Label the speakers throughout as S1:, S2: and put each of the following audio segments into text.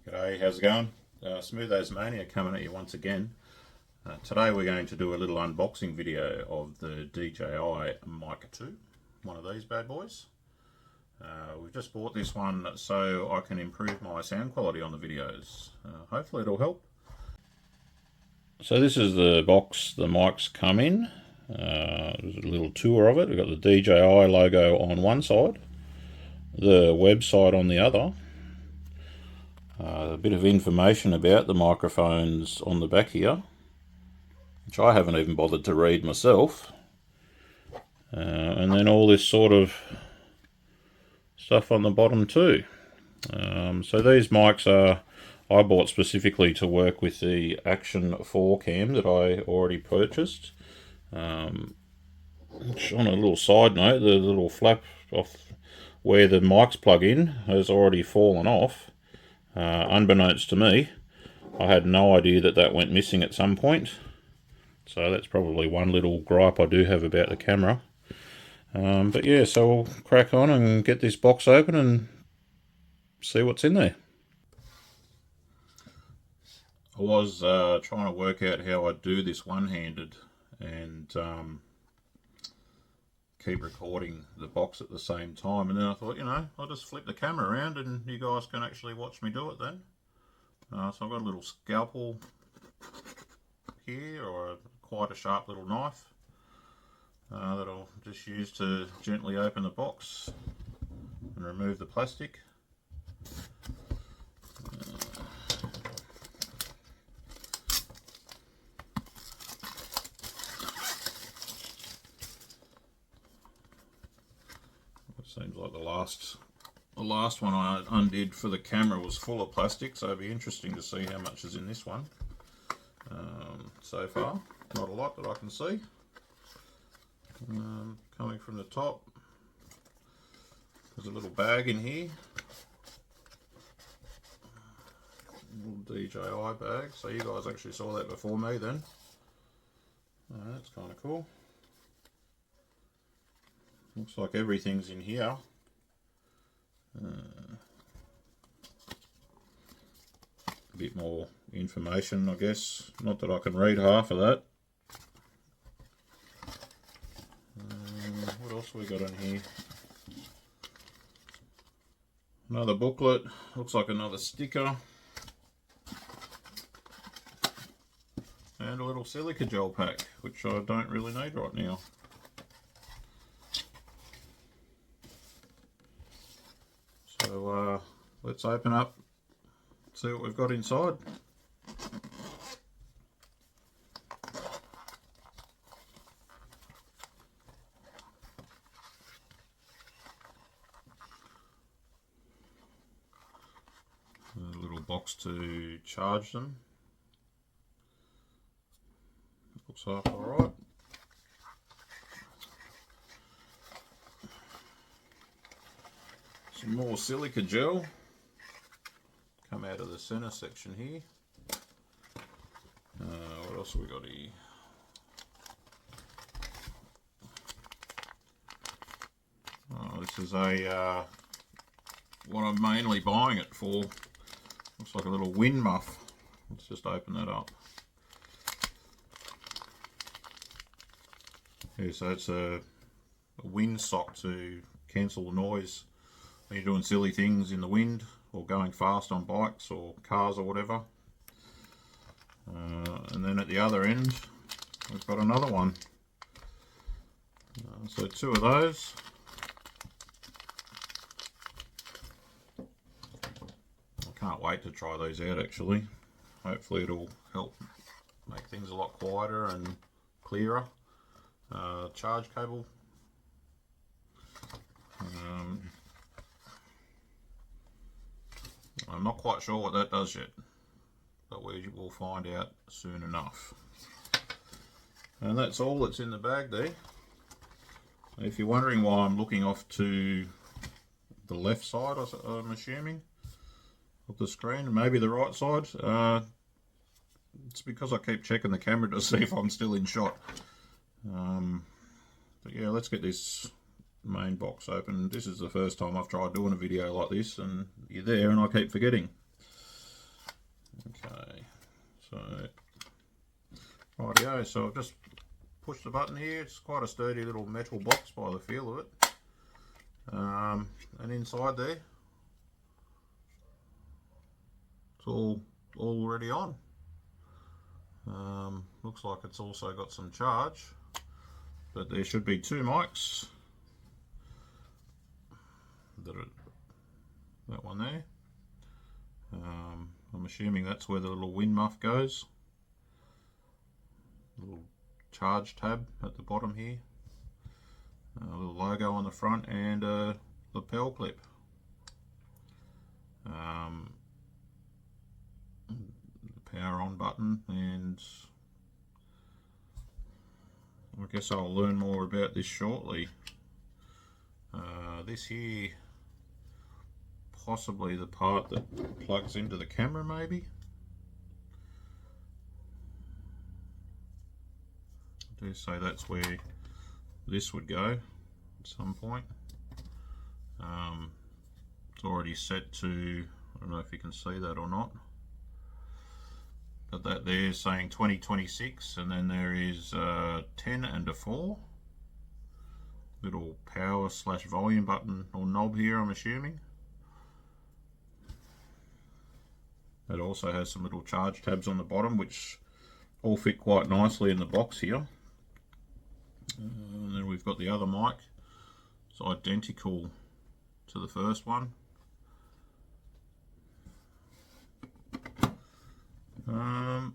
S1: G'day, how's it going? Smooth as Mania coming at you once again. Today we're going to do a little unboxing video of the DJI MIC 2, one of these bad boys. We've just bought this one so I can improve my sound quality on the videos. Hopefully it'll help. So this is the box the mics come in. There's a little tour of it. We've got the DJI logo on one side, the website on the other. A bit of information about the microphones on the back here, which I haven't even bothered to read myself. And then all this sort of stuff on the bottom too. So these mics I bought specifically to work with the Action 4 cam that I already purchased. Which, on a little side note, the little flap off where the mics plug in has already fallen off. Unbeknownst to me, I had no idea that that went missing at some point. So that's probably one little gripe I do have about the camera. But yeah, so we'll crack on and get this box open and see what's in there. I was trying to work out how I'd do this one-handed and keep recording the box at the same time, and then I thought, I'll just flip the camera around and you guys can actually watch me do it then. So I've got a little scalpel here, or quite a sharp little knife that I'll just use to gently open the box and remove the plastic. Seems like the last one I undid for the camera was full of plastic, so it'd be interesting to see how much is in this one. So far, not a lot that I can see. Coming from the top, there's a little bag in here, a little DJI bag. So you guys actually saw that before me then. That's kind of cool. Looks like everything's in here. A bit more information, I guess. Not that I can read half of that. What else have we got in here? Another booklet. Looks like another sticker. And a little silica gel pack, which I don't really need right now. So let's open up, see what we've got inside. A little box to charge them. Looks half alright. Some more silica gel come out of the center section here. What else have we got here? Oh, this is what I'm mainly buying it for. Looks like a little wind muff. Let's just open that up. Yeah, so it's a wind sock to cancel the noise when you're doing silly things in the wind or going fast on bikes or cars or whatever. And then at the other end we've got another one. So two of those. I can't wait to try these out actually. Hopefully it'll help make things a lot quieter and clearer. Charge cable. I'm not quite sure what that does yet, but we will find out soon enough. And that's all that's in the bag there. If you're wondering why I'm looking off to the left side, I'm assuming, of the screen, maybe the right side, it's because I keep checking the camera to see if I'm still in shot. But yeah, let's get this main box open. This is the first time I've tried doing a video like this, and you're there and I keep forgetting. So, rightio, so I've just pushed the button here. It's quite a sturdy little metal box by the feel of it. And inside there, it's all already on. Looks like it's also got some charge, but there should be two mics. That one there. I'm assuming that's where the little wind muff goes. Little charge tab at the bottom here. A little logo on the front and a lapel clip. The power on button, and I guess I'll learn more about this shortly. This here, possibly the part that plugs into the camera, maybe. I do say that's where this would go at some point. It's already set to, I don't know if you can see that or not, but that there is saying 2026, and then there is 10 and a 4. Little power / volume button or knob here, I'm assuming. It also has some little charge tabs on the bottom, which all fit quite nicely in the box here. And then we've got the other mic. It's identical to the first one. A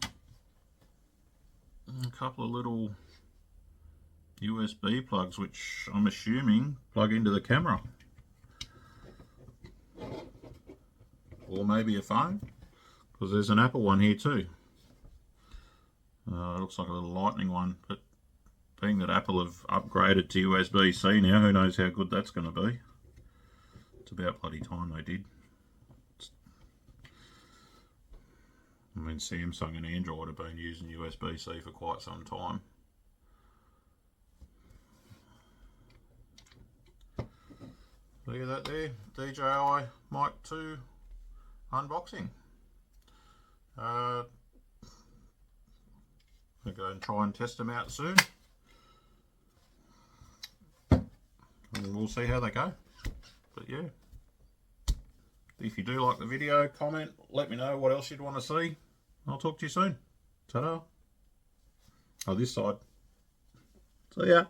S1: couple of little USB plugs, which I'm assuming plug into the camera. Or maybe a phone, because there's an Apple one here too. It looks like a little lightning one, but being that Apple have upgraded to USB-C now, who knows how good that's going to be. It's about bloody time they did. I mean, Samsung and Android have been using USB-C for quite some time. Look at that there, DJI MIC 2 unboxing. I'll go and try and test them out soon. And we'll see how they go. But yeah, if you do like the video, comment, let me know what else you'd want to see. I'll talk to you soon. Ta-da. Oh, this side. See ya.